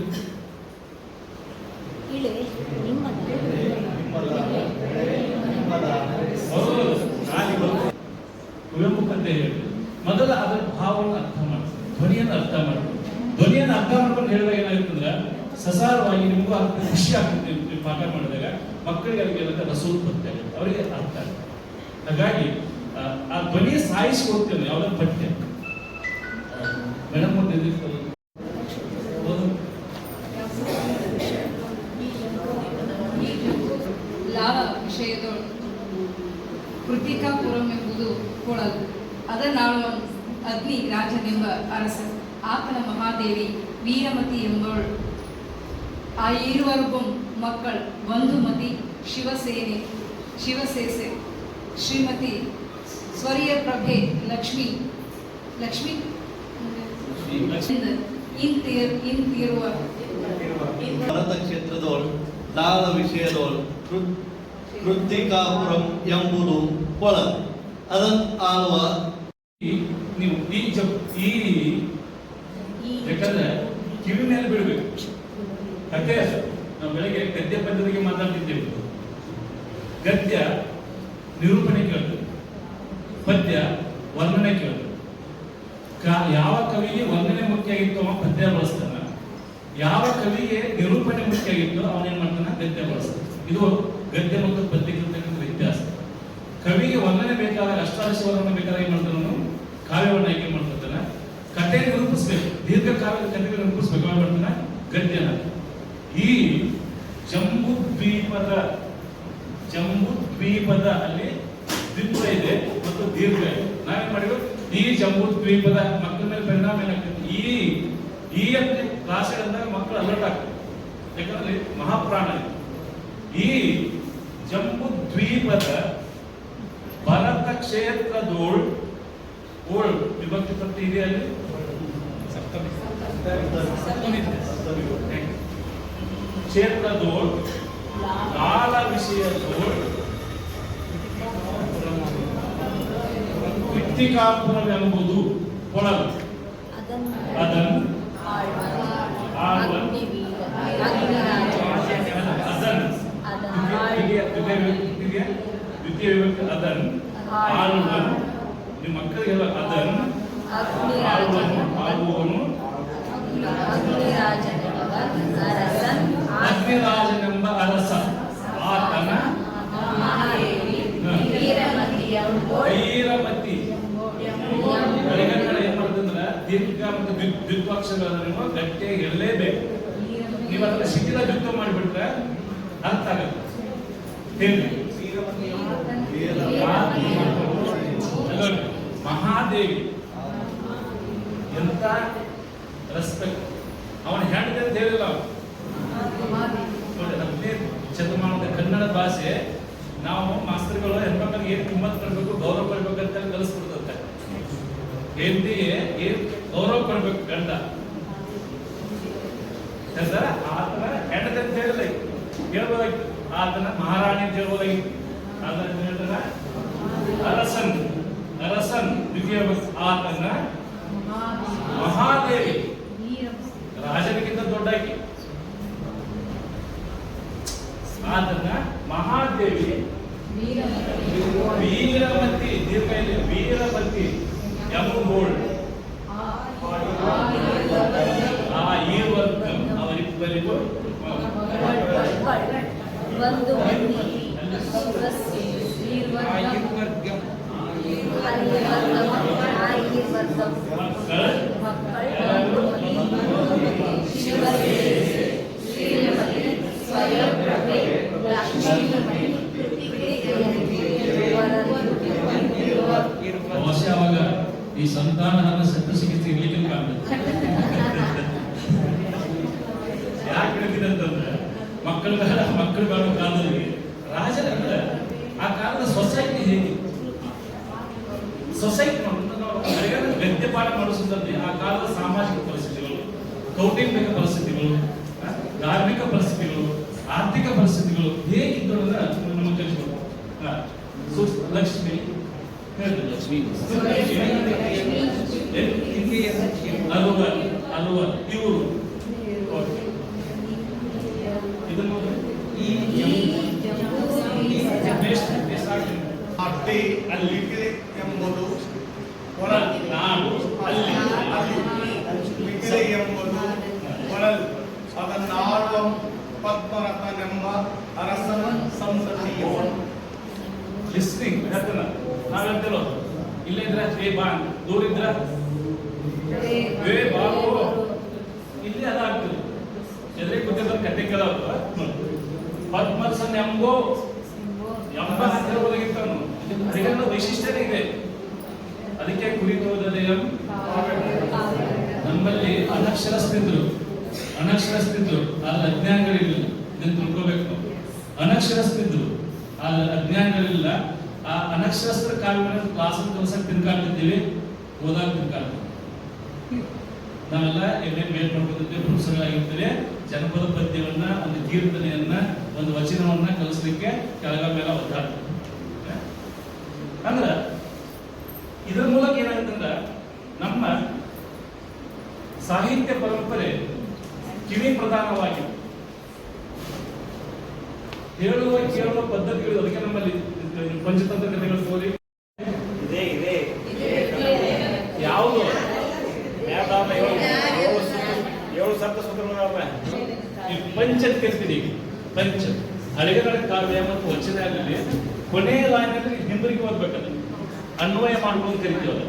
ಕುವೆಂಪು ಕಥೆ ಹೇಳಿ ಮೊದಲ ಅದರ ಭಾವವನ್ನು ಅರ್ಥ ಮಾಡ್ತಾರೆ, ಧ್ವನಿಯನ್ನು ಅರ್ಥ ಮಾಡ್ತಾರೆ. ಧ್ವನಿಯನ್ನು ಅರ್ಥ ಮಾಡ್ಕೊಂಡು ಹೇಳಿದಾಗ ಏನಾಗುತ್ತಂದ್ರೆ ಸಸಾರವಾಗಿ ನಿಮಗೂ ಅರ್ಥ ಖುಷಿ ಆಗ್ತದೆ. ಪಾಠ ಮಾಡಿದಾಗ ಮಕ್ಕಳಿಗೆ ಅದಕ್ಕೆ ರಸೋತ್ಪತ್ತಿ ಆಗುತ್ತೆ, ಅವರಿಗೆ ಅರ್ಥ ಆಗುತ್ತೆ. ಹಾಗಾಗಿ ಆ ಧ್ವನಿ ಸಾಯಿಸಿ ಹೋಗ್ತೇವೆ ಯಾವ್ದಾದ್ರು ಪಠ್ಯ. ಮೇಡಮ್ ಲಾಭ ವಿಷಯದೊಳು ಕೃತಿಕಾಪುರಂ ಎಂಬುದು ಕೊಳಲು, ಅದನ್ನಾಳುವ ಅಗ್ನಿ ರಾಜನೆಂಬ ಅರಸ, ಆತನ ಮಹಾದೇವಿ ವೀರಮತಿ ಎಂಬವಳು. ಆ ಇರುವರೆಗೂ ಮಕ್ಕಳು ಬಂಧುಮತಿ ಶಿವಸೇನೆ, ಶಿವಸೇಸೆ, ಶ್ರೀಮತಿ ಸ್ವರ್ಯ ಪ್ರಭೆ, ಲಕ್ಷ್ಮಿ ಇಂತಿರುವ ಭರತ ಕ್ಷೇತ್ರದವಳು ಲಾಲ ವಿಷಯದವಳು ಕೃತ್ತಿಕಾಪುರಂ ಎಂಬುದು ಕೊಳಲು, ಅದನ್ನು ಆಳುವ. ನೀವು ಈ ಯಾಕಂದ್ರೆ ಕಿವಿ ಮೇಲೆ ಬಿಡಬೇಕು. ಕಥೆ ನಾವು ಬೆಳಗ್ಗೆ ಗದ್ಯ ಪದ್ಧತಿಗೆ ಮಾತಾಡ್ತಿದ್ದೇವೆ. ಗದ್ಯ ನಿರೂಪಣೆ ಕೇಳ್ತದೆ, ಪದ್ಯ ವರ್ಣನೆ ಕೇಳ್ತದೆ. ಯಾವ ಕವಿಗೆ ವರ್ಣನೆ ಮುಖ್ಯ ಆಗಿತ್ತು ಅವ ಪದ್ಯ ಬಳಸ್ತಾನ, ಯಾವ ಕವಿಗೆ ನಿರೂಪಣೆ ಮುಖ್ಯ ಆಗಿತ್ತು ಅವನೇನ್ ಮಾಡ್ತಾನ ಗದ್ಯ ಬಳಸ್ತಾನೆ. ಇದು ಗದ್ಯ ಮತ್ತು ಪದ್ಯಕ್ಕಿರ್ತಕ್ಕಂಥ ವ್ಯತ್ಯಾಸ. ಕವಿಗೆ ವರ್ಣನೆ ಬೇಕಾದಾಗ ಅಷ್ಟಾದಶ ವರ್ಣನೆ ಬೇಕಾದಾಗ ಏನ್ ಮಾಡ್ತಾನ ಕಾವ್ಯವನ್ನು ಆಯ್ಕೆ ಮಾಡ್ತಾನ. ಕಥೆ ನಿರೂಪಿಸ್ಬೇಕು, ದೀರ್ಘ ಕಾವ್ಯದ ಕಥೆಗಳು ನಿರೂಪಿಸ್ಬೇಕು, ಅವ ಮಾಡ್ತಾನ ಗದ್ಯನ. ಈ ಜಂಬೂದ್ವೀಪದ ಅಲ್ಲಿ ದ್ವಿಪ ಇದೆ ಮತ್ತು ದೀರ್ಘ ಇದೆ. ನಾವೇನ್ ಮಾಡಿದ್ವಿ, ಈ ಜಂಬೂದ್ವೀಪದ ಮಕ್ಕಳ ಮೇಲೆ ಪರಿಣಾಮ ಏನಾಗ್ತದೆ, ಈ ಅಂತ ಕ್ಲಾಸ್ಗಳಂದಾಗ ಮಕ್ಕಳು ಅಲರ್ಟ್ ಆಗ್ತದೆ. ಯಾಕಂದ್ರೆ ಮಹಾಪ್ರಾಣ ಈ ಜಂಬೂದ್ವೀಪದ ಭರತ ಕ್ಷೇತ್ರದೋಳ್ ಓಳ್ ವಿಭಕ್ತಿ ಪ್ರತಿ ಇದೆ ಅಲ್ಲಿ ಕ್ಷೇತ್ರದೋಳ್ ಲಾಲ ವಿಷಯದೋಳ್ ಮೃತ್ತಿಕಾಪುರವೆಂಬುದು ಕೊಳಲು ಅದನ್ನು ಆಳುವ ದ್ವಿತೀಯ ವಿಭಕ್ತಿ ಅದನ್ನು ಆಳುವನು ನಿಮ್ಮ ಮಕ್ಕಳಿಗೆಲ್ಲ ಅದನ್ನು ಆಳುವನು ಅಗ್ನಿರಾಜನೆಂಬ ಅರಸ ಆತನ ವೀರಮತಿ ಕಡೆಗಡೆ ಏನ್ ಮಾಡ್ತಂದ್ರ ದೀರ್ಘ ಮತ್ತು ದ್ವಿತ್ವಾಕ್ಷರಗಳನ್ನು ಗಟ್ಟಿಯಾಗಿ ಹೇಳಲೇಬೇಕು. ನೀವು ಅದನ್ನ ಶಿಥಿಲ ದ್ವಿತ್ವ ಮಾಡಿಬಿಟ್ರೆ ಅರ್ಥ ಆಗಲ್ಲ. ಹೇಳಿ ಮಹಾದೇವಿ ಎಂತ ರೆಸ್ಪೆಕ್ಟ್. ಅವನ ಹೆಂಡತಿ ಅಂತ ಹೇಳಿಲ್ಲ. ನೋಡಿ 10ನೇ ಶತಮಾನದ ಕನ್ನಡ ಭಾಷೆ ನಾವು ಮಾಸ್ತರ್ಗಳು ಹೆಣ್ಮಕ್ಳಿಗೆ ಏನ್ ಕಿಮ್ಮತ್ ಕೊಡ್ಬೇಕು, ಗೌರವ ಕೊಡ್ಬೇಕು ಅಂತ ಕಲಿಸ್ಬಿಡ್ತಂತೆ. ಹೆಂಡತಿಗೆ ಏನ್ ಗೌರವ ಕೊಡ್ಬೇಕು ಗಂಡ ಆತನ ಹೆಂಡತಿ ಅಂತ ಹೇಳಿಲ್ಲ, ಹೇಳ್ಬೋದಾಗಿತ್ತು. ಆತನ ಮಹಾರಾಣಿ ಅಂತ ಹೇಳ್ಬೋದಾಗಿತ್ತು. ಅದನ್ನ ಹೇಳ್ತಾರ ಅರಸನ್ ಅರಸನ್ ದ್ವಿತೀಯ ಆತನ ಮಹಾದೇವಿ ರಾಜನಿಗಿಂತ ದೊಡ್ಡಾಕಿ. ಆತನ ಮಹಾದೇವಿ ವೀರಮತಿ ದೀರ್ಘ ಇಲ್ಲಿ ವೀರಮತಿ ಎಂಬುವಳು ಆ ಈವರ್ಗಂ ಅವರಿಬ್ಬರಿಗೂ ಒಂದು ಬಹುಶಃ ಅವಾಗ ಈ ಸಂತಾನ ಶಸ್ತ್ರಚಿಕಿತ್ಸೆ ಇರ್ಲಿಕ್ಕೆ ಕಾಣ್ತದೆ. ಯಾಕೆ ಹೇಳ್ತೀನಿ ಅಂತಂದ್ರೆ ಮಕ್ಕಳು ಬೇಡ ಕಾಲದಲ್ಲಿ ರಾಜರಂದ್ರೆ ಆ ಕಾಲದ ಸೊಸೈಟಿ ಹೇಗೆ ಸೊಸೈಟಿ ಗದ್ಯಪಾಠ ಮಾಡಿಸುತ್ತದೆ. ಆ ಕಾಲದ ಸಾಮಾಜಿಕ ಪರಿಸ್ಥಿತಿಗಳು, ಕೌಟುಂಬಿಕ ಪರಿಸ್ಥಿತಿಗಳು, ಧಾರ್ಮಿಕ ಪರಿಸ್ಥಿತಿಗಳು, ಆರ್ಥಿಕ ಪರಿಸ್ಥಿತಿಗಳು ಹೇಗಿದ್ದು ನಮಗೆ ತಿಳಿಸ್ಬೇಕು. ಲಕ್ಷ್ಮಿ ಲಕ್ಷ್ಮಿ ಅಲ್ವ ಇವರು ಇದನ್ನು ಅಲ್ಲಿ ಎಂಬುದು ನಾಡು ಅಲ್ಲಿ ಮಿಗಿಲೆ ಎಂಬುದು ಕೊಳಲು ಅದನ್ನಾಳುವ ಪದ್ಮರಥನೆಂಬ ಅರಸನ ಸಂಸದೀಯ ಲಿಸ್ನಿಂಗ್ ಹೇಳ್ತಾನ. ನಾವ್ ಹೇಳ್ತಿರೋ ಇಲ್ಲೇ ಇದ್ರ ಏ ಬಾ, ದೂರ ಇದ್ರ ಏ ಬಾಬು ಇಲ್ಲಿ ಅದಾಗ್ತದೆ. ಎದುರಿಗೆ ಕೂತಿದ್ರೆ ಕತೆ ಕೇಳೋದು ಪದ್ಮರಸನ್ ಎಂಬೋ ಎಂಬ ಹತ್ತಿರ ಒದಗಿತ್ತವನು. ಅದಕ್ಕೆಲ್ಲ ವೈಶಿಷ್ಟ್ಯತೆ ಇದೆ. ಅದಕ್ಕೆ ಕುರಿತೋದಲೆ ನಮ್ಮಲ್ಲಿ ಅನಕ್ಷರಸ್ಥಿದ್ರು ಅಲ್ಲಿ ಅಜ್ಞಾನಗಳಿಲ್ಲ. ಇದನ್ನು ತಿಳ್ಕೋಬೇಕು. ಅನಕ್ಷರಸ್ಥಿದ್ರು ಅಲ್ಲಿ ಅಜ್ಞಾನಗಳಿಲ್ಲ. ಆ ಅನಕ್ಷರಸ್ಥ ಕಾಲದಲ್ಲಿ ಕ್ಲಾಸ್ ಕಲ್ಸಕ್ ತಿನ್ಕಾಡ್ತಿದ್ದೀವಿ, ಓದಾಕ್ ತಿನ್ಕಾಡ್ತೀವಿ. ನಾವೆಲ್ಲ ಏನೇನು ಮೇಲ್ ಮಾಡ್ಕೊತಿದ್ದೇವೆ, ಪುರುಷಗಳಾಗಿರ್ತೇವೆ. ಜನಪದ ಪದ್ಯವನ್ನ, ಒಂದು ಕೀರ್ತನೆಯನ್ನ, ಒಂದು ವಚನವನ್ನ ಕಲಿಸ್ಲಿಕ್ಕೆ ಕೆಳಗ ಮೇಲೆ ಒದ್ದಾಡ್ತೀವಿ. ಅಂದ್ರ ಇದರ ಮೂಲಕ ಏನಾಗುತ್ತಂದ್ರ ನಮ್ಮ ಸಾಹಿತ್ಯ ಪರಂಪರೆ ಕಿವಿ ಪ್ರಧಾನವಾಗಿ ಹೇಳುವ ಕೇಳುವ ಪದ್ಧತಿಗಳು. ಅದಕ್ಕೆ ನಮ್ಮಲ್ಲಿ ಪಂಚತಂತ್ರ ಕಥೆಗಳು ತೋರಿ ಇದೆ ಯಾವುದು ಏಳು ಸಪ್ತ ಸೂತ್ರಗಳು ಈ ಪಂಚ ಕರಿತೀವಿ. ಪಂಚ ಹಳೆಗರ ಕಾವ್ಯ ಮತ್ತು ವಚನದಲ್ಲಿ ಕೊನೆಯ ಲೈನಲ್ಲಿ ಹಿಂಬರಿಗೆ ಓದ್ಬೇಕದ ಅನ್ವಯ ಮಾಡ್ಕೊಂಡು ಕರಿತೀವಿ.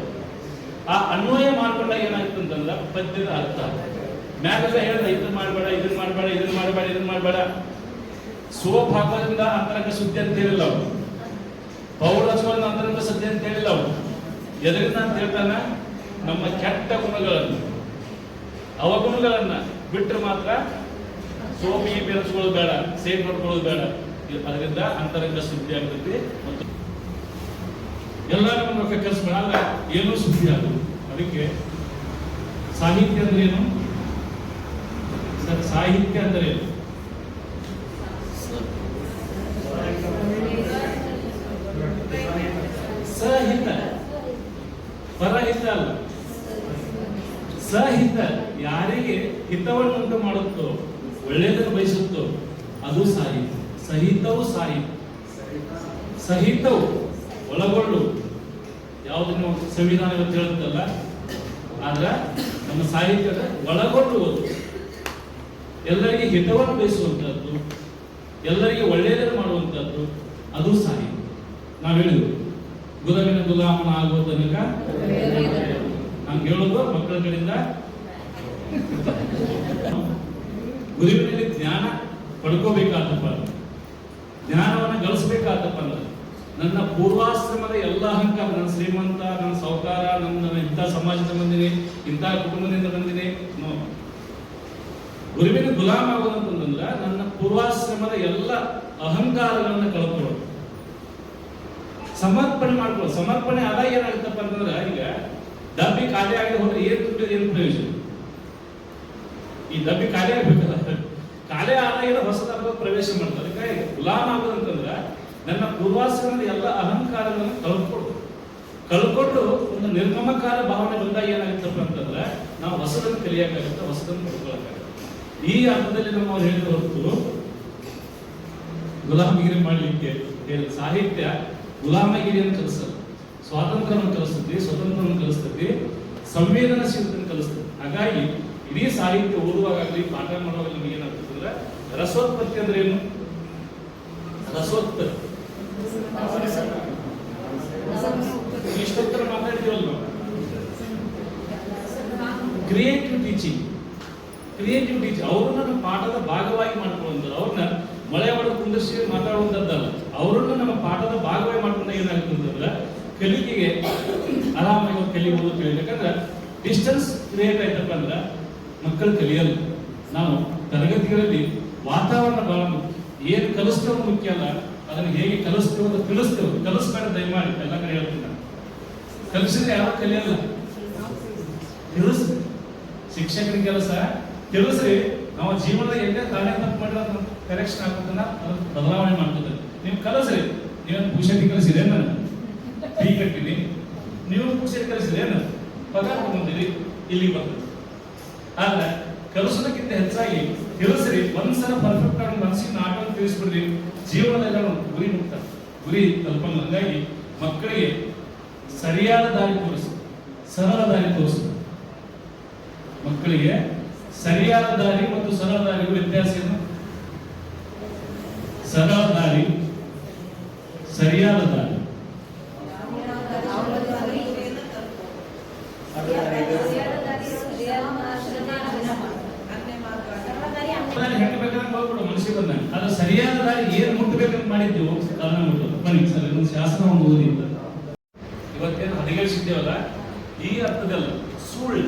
ಆ ಅನ್ವಯ ಮಾಡ್ಕೊಂಡಾಗ ಏನಾಗ್ತದೆ ಅಂತಂದ್ರ ಪದ್ಯದ ಅರ್ಥ ಮ್ಯಾಗೆಲ್ಲ ಹೇಳ್ದ ಇದನ್ನ ಮಾಡಬೇಡ. ಸ್ವಭಾವದಿಂದ ಅಂತರಂಗ ಸುದ್ದಿ ಅಂತ ಹೇಳಿಲ್ಲ ಅವರು. ಪೌರಸ್ವರನ ಅಂತರಂಗ ಸುದ್ದಿ ಅಂತ ಹೇಳಿಲ್ಲ ಅವರು. ಎದರಿಂದ ಅಂತ ಹೇಳ್ತಾನ, ನಮ್ಮ ಕೆಟ್ಟ ಗುಣಗಳನ್ನು, ಅವಗುಣಗಳನ್ನ ಬಿಟ್ಟರೆ ಮಾತ್ರ ಸೋಪಿ ಬೆರೆಸ್ಕೊಳ್ಳೋದು ಬೇಡ, ಸೇಫ್ ನೋಡ್ಕೊಳ್ಳೋದು ಬೇಡ. ಅದರಿಂದ ಅಂತರಂಗ ಸುದ್ದಿ ಆಗ್ತೈತಿ. ಮತ್ತು ಎಲ್ಲ ನಮ್ಮ ಕೆಲಸ ಮಾಡಲ್ಲ, ಏನೂ ಸುದ್ದಿ ಆಗೋದು. ಅದಕ್ಕೆ ಸಾಹಿತ್ಯ ಅಂದ್ರೆ ಏನು? ಸಾಹಿತ್ಯ ಅಂದ್ರೆ ಏನು? ಸಹಿತ ಪರಹಿತ ಅಲ್ಲ, ಸಹಿತ. ಯಾರಿಗೆ ಹಿತವನ್ನುಂಟು ಮಾಡುತ್ತೋ, ಒಳ್ಳೆಯದನ್ನು ಬಯಸುತ್ತೋ ಅದು ಸಾಹಿತ್ಯ. ಸಹಿತವು ಸಾಹಿತ್ಯ. ಸಹಿತವು ಒಳಗೊಳ್ಳು ಯಾವುದನ್ನು ಸಂವಿಧಾನ ಇವತ್ತು ಹೇಳುತ್ತಲ್ಲ, ಆದ್ರೆ ನಮ್ಮ ಸಾಹಿತ್ಯದ ಒಳಗೊಳ್ಳುವುದು, ಎಲ್ಲರಿಗೆ ಹಿತವನ್ನು ಬಯಸುವಂತದ್ದು, ಎಲ್ಲರಿಗೆ ಒಳ್ಳೆಯದನ್ನು ಮಾಡುವಂತದ್ದು ಅದು ಸಾಹಿತ್ಯ. ನಾವು ಹೇಳಿದ್ವಿ ಗುಲಾಮಿನ ಗುಲಾಮನ ಆಗುವ ತನಕ ಹಂಗೆ ಹೇಳೋದು ಮಕ್ಕಳ ಕಡೆಯಿಂದ. ಗುರುವಿನಲ್ಲಿ ಜ್ಞಾನ ಪಡ್ಕೋಬೇಕಾದಪ್ಪ, ಜ್ಞಾನವನ್ನು ಗಳಿಸ್ಬೇಕಾದಪ್ಪ ಅಂದ್ರೆ ನನ್ನ ಪೂರ್ವಾಶ್ರಮದ ಎಲ್ಲ ಅಹಂಕಾರ, ನನ್ನ ಶ್ರೀಮಂತ, ನನ್ನ ಸಾಹುಕಾರ, ನನ್ನ ಇಂಥ ಸಮಾಜದ ಬಂದಿನಿ, ಇಂಥ ಕುಟುಂಬದಿಂದ ಬಂದಿನಿ, ಗುರುವಿನ ಗುಲಾಮ ಆಗೋದಂತಂದ್ರ ನನ್ನ ಪೂರ್ವಾಶ್ರಮದ ಎಲ್ಲ ಅಹಂಕಾರಗಳನ್ನ ಕಳ್ಕೊಳ್ಳೋದು, ಸಮರ್ಪಣೆ ಮಾಡ್ಕೊಳ್ಳೋದು. ಸಮರ್ಪಣೆ ಆದಾಗ ಏನಾಗುತ್ತಪ್ಪ ಅಂತಂದ್ರೆ, ಈಗ ಡಬ್ಬಿ ಖಾಲಿ ಆಗಿ ಹೋದ್ರೆ ಏನ್ ದುಡ್ಡು, ಏನು ಪ್ರಯೋಜನ? ಈ ಡಬ್ಬಿ ಖಾಲಿ ಆಗ್ಬೇಕಲ್ಲ, ಖಾಲಿ ಆದಾಗ ಹೊಸದಾಗಿ ಪ್ರವೇಶ ಮಾಡ್ತಾರೆ. ಅದಕ್ಕೆ ಗುಲಾಮ ಆಗೋದಂತಂದ್ರ ನನ್ನ ಪೂರ್ವಾಶ್ರಮದ ಎಲ್ಲ ಅಹಂಕಾರಗಳನ್ನು ಕಳ್ಕೊಂಡು ಒಂದು ನಿರ್ಗಮಕಾರ ಭಾವನೆ ಬಂದಾಗ ಏನಾಗುತ್ತಪ್ಪ ಅಂತಂದ್ರೆ ನಾವು ಹೊಸದನ್ನು ಕಲಿಯಕ್ಕಾಗುತ್ತೆ, ಹೊಸದನ್ನು ಪಡ್ಕೊಳ್ಳಕ್ಕಾಗುತ್ತೆ. ಈ ಅರ್ಥದಲ್ಲಿ ನಮ್ಮವ್ರು ಹೇಳಿದ ಹೊರತು ಗುಲಾಮಗಿರಿ ಮಾಡಲಿಕ್ಕೆ ಸಾಹಿತ್ಯ ಗುಲಾಮಗಿರಿಯನ್ನು ಕಲಿಸ್ತದೆ, ಸ್ವಾತಂತ್ರ್ಯವನ್ನು ಕಲಿಸ್ತದೆ, ಸ್ವತಂತ್ರವನ್ನು ಕಲಿಸ್ತದೆ, ಸಂವೇದನಾಶೀಲತೆಯನ್ನು ಕಲಿಸ್ತದೆ. ಹಾಗಾಗಿ ಇಡೀ ಸಾಹಿತ್ಯ ಓದುವಾಗಲಿ ಪಾಠ ಮಾಡುವಾಗ ನಮಗೆ ಏನಾಗ್ತದೆ ಅಂದ್ರೆ ರಸೋತ್ಪತ್ತಿ ಅಂದ್ರೆ ಏನು? ರಸೋತ್ಪತ್ತಿ ಇಷ್ಟೊತ್ತರ ಮಾತಾಡ್ತೀವಲ್ಲ ನಾವು. ಕ್ರಿಯೇಟಿವ್ ಟೀಚಿಂಗ್ ಅವ್ರನ್ನ ನಮ್ಮ ಪಾಠದ ಭಾಗವಾಗಿ ಮಾಡ್ಕೊಳ್ಳುವಂಥದ್ದು, ಅವ್ರನ್ನ ಮಳೆ ಹೊಡೆದು ಕುಂದಿಸಿ ಮಾತಾಡುವಂಥದ್ದಲ್ಲ, ಅವ್ರನ್ನ ನಮ್ಮ ಪಾಠದ ಭಾಗವಾಗಿ ಮಾಡ್ಕೊಂಡ ಏನಾಗುತ್ತೆ ಅಂತಂದ್ರೆ ಕಲಿಕೆಗೆ ಆರಾಮಾಗಿ ಕಲಿಬಹುದು. ಕಲಿಬೇಕಂದ್ರೆ ಡಿಸ್ಟೆನ್ಸ್ ಕ್ರಿಯೇಟ್ ಆಯ್ತಪ್ಪ ಅಂದ್ರೆ ಮಕ್ಕಳು ಕಲಿಯಲ್ಲ. ನಾವು ತರಗತಿಗಳಲ್ಲಿ ವಾತಾವರಣ ಬಹಳ ಮುಖ್ಯ. ಏನು ಕಲಿಸ್ತೇವೆ ಮುಖ್ಯ ಅಲ್ಲ, ಅದನ್ನು ಹೇಗೆ ಕಲಿಸ್ತೇವೆ ಅಂತ ತಿಳಿಸ್ತೇವೆ. ಕಲಿಸ್ಬೇಡ ದಯಮಾಡಿ, ಎಲ್ಲ ಕಡೆ ಹೇಳ್ತೀನಿ ನಾನು. ಕಲಿಸಿದ್ರೆ ಯಾರು ಕಲಿಯಲ್ಲ, ತಿಳಿಸ್ರಿ. ಶಿಕ್ಷಕರ ಕೆಲಸ ತಿಳಿಸ್ರಿ. ನಾವು ಜೀವನದಾಗ ಎಲ್ಲೇ ತಾನೇ ತಪ್ಪು ಮಾಡಿದ್ರೆ ಅದನ್ನ ಕರೆಕ್ಷನ್ ಆಗುತ್ತಲ್ಲ, ಅದನ್ನ ಬದಲಾವಣೆ ಮಾಡ್ತದೆ. ನೀವು ಕಲಿಸ್ರಿ. ನೀವೇನು ಪುಷಟಿ ಕಲಿಸಿದ್ರೆ ನಾನು ಟೀ ಕಟ್ಟಿನಿ, ನೀವು ಪುಷಟಿ ಕಲಿಸಿದ್ರೆ ನಾನು ಪಗಾರ ತಗೊಂಡಿರಿ, ಇಲ್ಲಿ ಬರ್ತದೆ. ಆದ್ರೆ ಕಲಿಸೋದಕ್ಕಿಂತ ಹೆಚ್ಚಾಗಿ ತಿಳಿಸ್ರಿ. ಒಂದ್ಸಲ ಪರ್ಫೆಕ್ಟ್ ಆಗಿ ಮನಸ್ಸಿನ ನಾಟಕ ತಿಳಿಸ್ಬಿಡ್ರಿ, ಜೀವನದಲ್ಲಿ ಗುರಿ ಮುಕ್ತ ಗುರಿ ತಲುಪಲ್ಲ. ಹಂಗಾಗಿ ಮಕ್ಕಳಿಗೆ ಸರಿಯಾದ ದಾರಿ ತೋರಿಸಿ, ಸರಳ ದಾರಿ ತೋರಿಸಿ. ಮಕ್ಕಳಿಗೆ ಸರಿಯಾದ ದಾರಿ ಮತ್ತು ಸರಳ ದಾರಿಗೂ ವ್ಯತ್ಯಾಸ ಏನು? ಸರಳ ದಾರಿ, ಸರಿಯಾದ ದಾರಿ. ಹೆಂಗ ಬೇಕಾದ್ರೆ ಹೋಗ್ಬಿಡು ಮನಸ್ಸಿಗೆ ಬಂದಾಗ. ಅದು ಸರಿಯಾದ ದಾರಿ ಏನ್ ಮುಟ್ಟಬೇಕಂತ ಮಾಡಿದ್ದೀವೋ ಅದನ್ನ ಮುಟ್ಟೋದು. ಬನ್ನಿ ಸರ್, ಇನ್ನೊಂದು ಶಾಸ್ತ್ರವನ್ನು ಓದಿ. ಇವತ್ತೇನು ಹದಗೆಡಿಸಿದ್ದೇವಲ್ಲ, ಈ ಅರ್ಥದಲ್ಲ. ಸುಳ್ಳು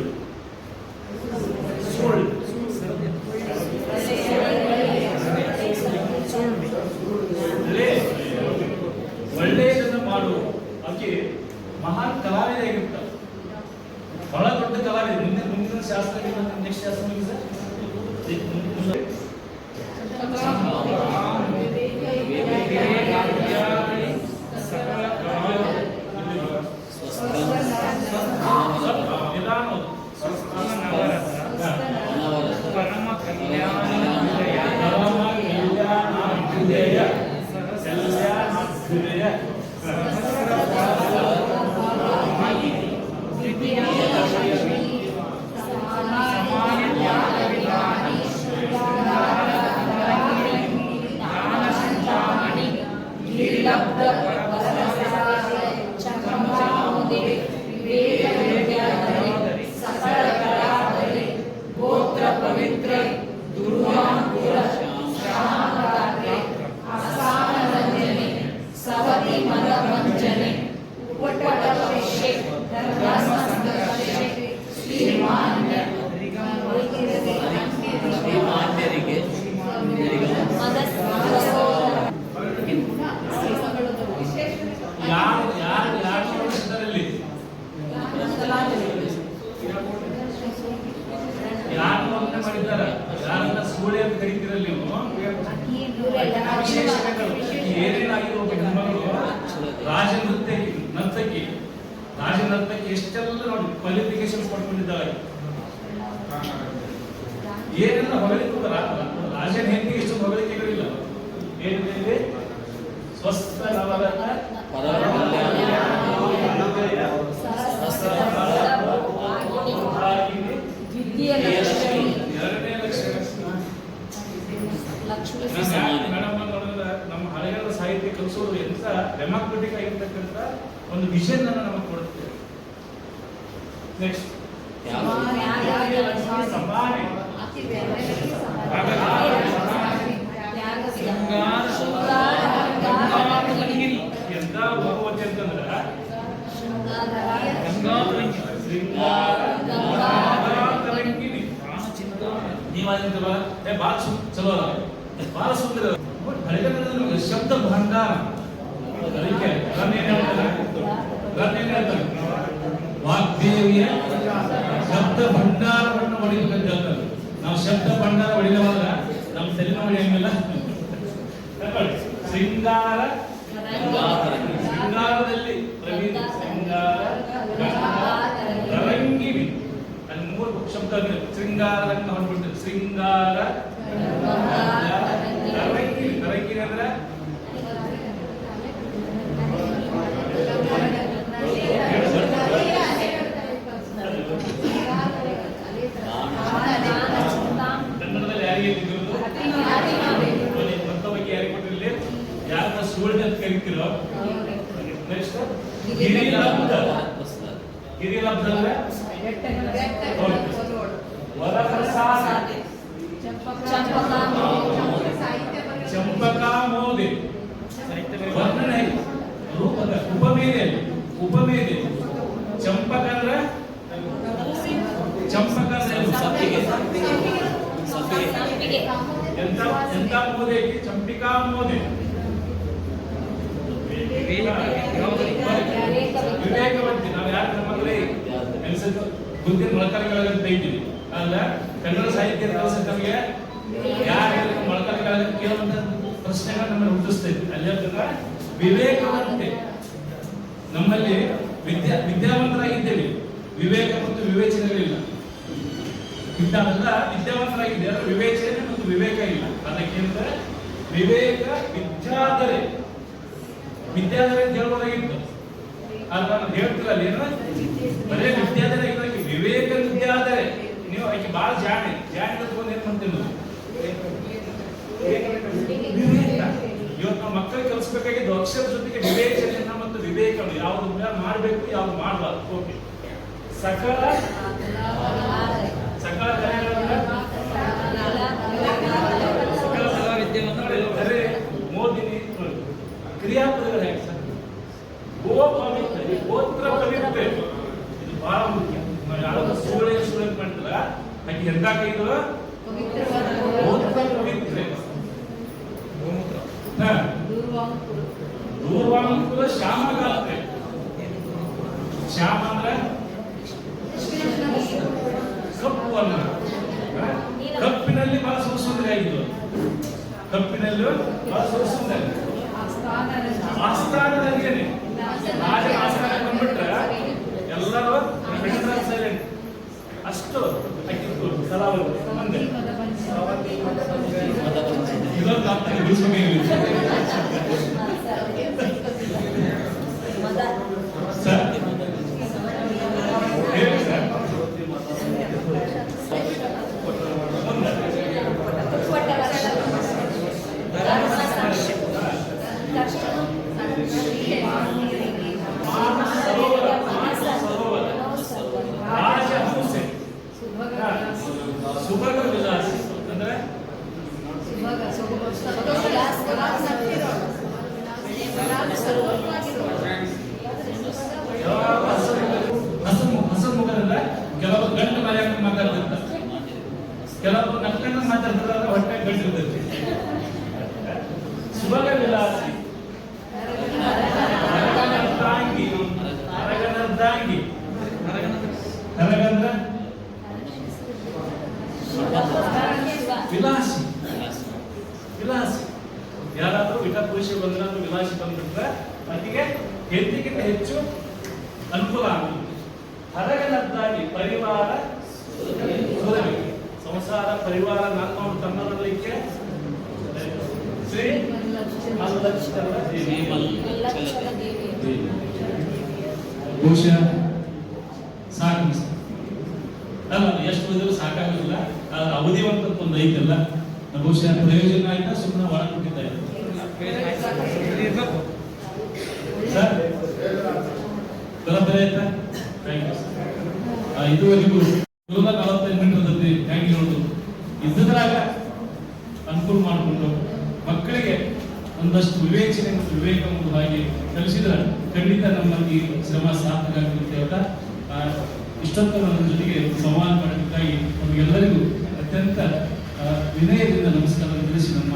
ಒಳ್ಳೆಯದನ್ನು ಮಾಡು. ಆಕೆ ಮಹಾನ್ ಕಲಾವಿದ ಆಗಿರ್ತಾಳೆ, ಬಹಳ ದೊಡ್ಡ ಕಲಾವಿದ. ಮುಂದಿನ ಶಾಸ್ತ್ರ ನೆಕ್ಸ್ಟ್ ಶಾಸ್ತ್ರ ಸರ್ ಎಷ್ಟೆಲ್ಲ ನೋಡಿ ಕ್ವಾಲಿಫಿಕೇಶನ್ ಪಡ್ಕೊಂಡಿದ್ದಾಳೆ. ಏನೆಲ್ಲ ಹೊಗಳಿಕೆ ರಾಜನ ಹೆಂಗೆ ಎಷ್ಟೊಂದು ಹೊಗಳಿಕೆಗಳಿಲ್ಲ. ಏನಿದೆ ಸ್ವಸ್ಥ ನವರತ್ನ ಎರಡನೇ ಲಕ್ಷಣ ಮೇಡಮ್ ನೋಡಿದ್ರೆ ನಮ್ಮ ಹಳೆಗಳ ಸಾಹಿತ್ಯ ಕಲಿಸೋದು ಎಂತ ಡೆಮಾಕ್ರೆಟಿಕ್ ಆಗಿರ್ತಕ್ಕಂಥ ಒಂದು ವಿಷನ್ ಅನ್ನು ನಮಗೆ ಕೊಡುತ್ತೆ. ನೆಕ್ಸ್ಟ್ ಸಮಾನೆ ಎಂತ ಭಗವತಿ ಅಂತಂದ್ರೆ ನೀವಾಗಿಂತಲ್ಲ ಬಾಳ ಚಲೋ ಬಾಳ ಸುಂದರ ಹಳೆಗನ್ನಡದಲ್ಲಿ ಶಬ್ದ ಭಂಡಾರ ಅದಕ್ಕೆ ಹೇಳ್ತಾರೆ ವಾಗ್ದೇವಿಯ ಶಬ್ದ ಭಂಡಾರವನ್ನು ಹೊಡಿಬೇಕಂತ ಹೇಳ್ತಾರೆ. ನಾವು ಶಬ್ದ ಭಂಡಾರ ಹೊಡಿಲವಾಗ ನಮ್ಮ ತಲೆನ ಹೊಡೆಯಂಗಿಲ್ಲ. ಶೃಂಗಾರ ಶೃಂಗಾರದಲ್ಲಿ ಪ್ರವೀಣ ಶೃಂಗಾರ ತರಂಗಿಣಿ ಅಲ್ಲಿ 3 ಶಬ್ದ ಶೃಂಗಾರ ಅಂತ ಹೊಂದ್ಬಿಡ್ತದೆ. ಶೃಂಗಾರ ತರಂಗಿಣಿ ತರಂಗಿಣಿ ಅಂದ್ರೆ ಕನ್ನಡದಲ್ಲಿ ಯಾರಿಗೆ ಮತ್ತ ಬಗ್ಗೆ ಯಾರಿಗೆ ಕೊಟ್ಟಿರಲಿ ಯಾರ ಸುವರ್ಣ ಅಂತ ಕರಿತಿರೋ. ನೆಕ್ಸ್ಟ್ ಗಿರಿಲಬ್ಧ ಗಿರಿಲಬ್ಧ ಅಂದ್ರೆ ವರಪ್ರಸಾದ ಚಂಪಕಾಮೋದೆ ವರ್ಣನೆ ರೂಪದ ಉಪಮೇದೆ ಉಪಮೇದೆ ಚಂಪಕ ಅಂದ್ರೆ ಚಂಪಕ ಎಂತ ಮೋದೆ ಚಂಪಿಕಾ ಮೋದೆ ವಿವೇಕವಂತಿ. ನಾವು ಯಾರು ನಮ್ಮಲ್ಲಿ ಬುದ್ಧಿ ಮೊಳಕಾಲಿಗಳಂತ ಇದ್ದೀವಿ ಅಲ್ಲ. ಕನ್ನಡ ಸಾಹಿತ್ಯ ಕಲಿಸಿದ ನಮಗೆ ಯಾರು ಮೊಳಕಾಲಿಗಳಂತ ಕೇಳುವಂತ ಪ್ರಶ್ನೆಗಳು ನಮ್ಮನ್ನು ಹುಟ್ಟಿಸ್ತೈತಿ. ಅಲ್ಲಿ ಹೇಳ್ತಾರೆ ವಿವೇಕವಂತೆ. ನಮ್ಮಲ್ಲಿ ವಿದ್ಯಾವಂತರಾಗಿದ್ದೇವೆ, ವಿವೇಕ ಮತ್ತು ವಿವೇಚನೆಗಳಿಲ್ಲ. ವಿದ್ಯಾವಂತರಾಗಿದೆ ಅದರ ವಿವೇಚನೆ ಮತ್ತು ವಿವೇಕ ಇಲ್ಲ. ಅದಕ್ಕೆ ಹೇಳ್ತಾರೆ ವಿವೇಕ ವಿದ್ಯಾಧರೆ ವಿದ್ಯಾಧರೆ ಅಂತ ಹೇಳ್ಬೋದಾಗಿತ್ತು. ಆದ್ರೆ ನಾನು ಹೇಳ್ತಿರಲ್ಲ ಏನು ಬರೇ ವಿದ್ಯಾಧರೆ ಆಗಿರೋಕೆ ವಿವೇಕ ವಿದ್ಯಾಧರೆ. ನೀವು ಆಕೆ ಬಹಳ ಜಾಣೆ ತಗೊಂಡು ಏನ್ ಮಾಡ್ತೀವಿ ವಿವೇಕ. ಇವತ್ತು ನಾವು ಮಕ್ಕಳಿಗೆ ಕಲಿಸ್ಬೇಕಾಗಿದ್ದು ಅಕ್ಷರ ಜೊತೆಗೆ ವಿವೇಚನೆಯನ್ನ ಮತ್ತು ವಿವೇಕವನ್ನು ಯಾವ್ದು ಮಾಡಬೇಕು ಯಾವ್ದು ಮಾಡಬಾರ್ದು. ಓಕೆ. ಸಕಲ ಮೋದಿನಿ ಕ್ರಿಯಾಪದಗಳು ಹೇಗೆ ಸರ್ ಗೋತ್ರ ಪವಿತ್ರ ಇದು ಬಹಳ ಮುಖ್ಯ. ನಾವು ಯಾವ್ದು ಸುಳ್ಳೆ ಮಾಡ್ತಿಲ್ಲ ಹಾಗೆ ಎಂದಾಕೈದು ಗೋತ್ರ ಪವಿತ್ರ ದೂರ್ವಾಂಕುರ ಶ್ಯಾಮಗಾತ್ರೆ. ಶ್ಯಾಮ ಅಂದ್ರೆ ಕಪ್ಪು ಅನ್ನ. ಕಪ್ಪಿನಲ್ಲಿ ಬಹಳ ಸುಂದರ ಆಗಿದ್ದು ಕಪ್ಪಿನಲ್ಲೂ ಬಹಳ ಸುಂದರ ಆಸ್ಥಾನದಲ್ಲಿ ಆಸ್ಥಾನ ಬಂದ್ಬಿಟ್ರೆ ಎಲ್ಲರೂ ಸೈಲೆಂಟ್ ಅಷ್ಟು ಹಾಕಿತ್ತು ಕಲಾವಿದರು ಮುಂದೆ ಇದೊಂದು ಆಗ್ತದೆ ಸರ್ ಹೇಳಿ ಸರ್ ಸುಭಗ ವಿಲಾಸಿ ಅಂದ್ರೆ ಹಸಮುಖದಿಂದ ಕೆಲವು ಗಂಟು ಮರ್ಯಾದ ಮಾತಾಡ್ತಿರ್ತಾರೆ, ಕೆಲವು ನಕ್ಕನ್ನು ಮಾತಾಡ್ತಿರ್ತಾರೆ, ಹೊಟ್ಟೆ ಗಂಟಿರ್ತೈತಿ. ಸುಭಗ ವಿಲಾಸಿ ಅರಗನರ್ದಾಂಗಿ ಅರಗಂದ್ರ ವಿಲಾಸಿ ವಿಲಾಸಿ. ಯಾರಾದ್ರೂ ವಿಟ ಪುರುಷ ಬಂದ್ರೆ ವಿಲಾಸಿ ಬಂದ್ಬಿಟ್ರೆ ಅದಕ್ಕೆ ಹೆಂಡತಿಗಿಂತ ಹೆಚ್ಚು ಅನುಕೂಲ ಆಗುತ್ತೆ. ಓದಬೇಕು. ಸಂಸಾರ ಪರಿವಾರ ನಾಲ್ಕು ತನ್ನದಲ್ಲಿಕ್ಕೆ ಶ್ರೀ ಮಲ್ಲಕ್ಷರ ದೇವಿ. ಬಹುಶಃ ಸಾಕು ಅನ್ಸುತ್ತೆ. ಅಲ್ಲ ಎಷ್ಟು ಓದಿದ್ರು ಸಾಕಾಗೋದಿಲ್ಲ. ಆದ್ರೆ ಅವಧಿವಂತದ್ದು ಒಂದು ಐತಲ್ಲ, ಬಹುಶಃ ಪ್ರಯೋಜನ ಆಯ್ತಾ ಸುಮ್ಮನೆ ಒಳಗಿಟ್ಟಿದ್ದಾರೆ ಸರ್? ಬರೋಬ್ಬರಿ ಆಯ್ತಾ? Thank you sir. ಇದುವರೆಗೂ 145 ಮೀಟರ್ ಹೆಂಗೆ ಹೇಳೋದು ಇದ್ದದ್ರಾಗ ಅನುಕೂಲ ಮಾಡಿಕೊಂಡು ಮಕ್ಕಳಿಗೆ ಒಂದಷ್ಟು ವಿವೇಚನೆ ಮತ್ತು ವಿವೇಕವಾಗಿ ಕಲಿಸಿದ್ರೆ ಖಂಡಿತ ನಮ್ಮ ಈ ಶ್ರಮ ಸಾರ್ಥಕ ಆಗ್ತದೆ ಅಂತ ಇಷ್ಟೊತ್ತು ನನ್ನ ಜೊತೆಗೆ ಸಂವಾದ ಮಾಡೋದಕ್ಕಾಗಿ ನಮಗೆಲ್ಲರಿಗೂ ಅತ್ಯಂತ ವಿನಯದಿಂದ ನಮಸ್ಕಾರ ತಿಳಿಸಿ ನಮ್ಮ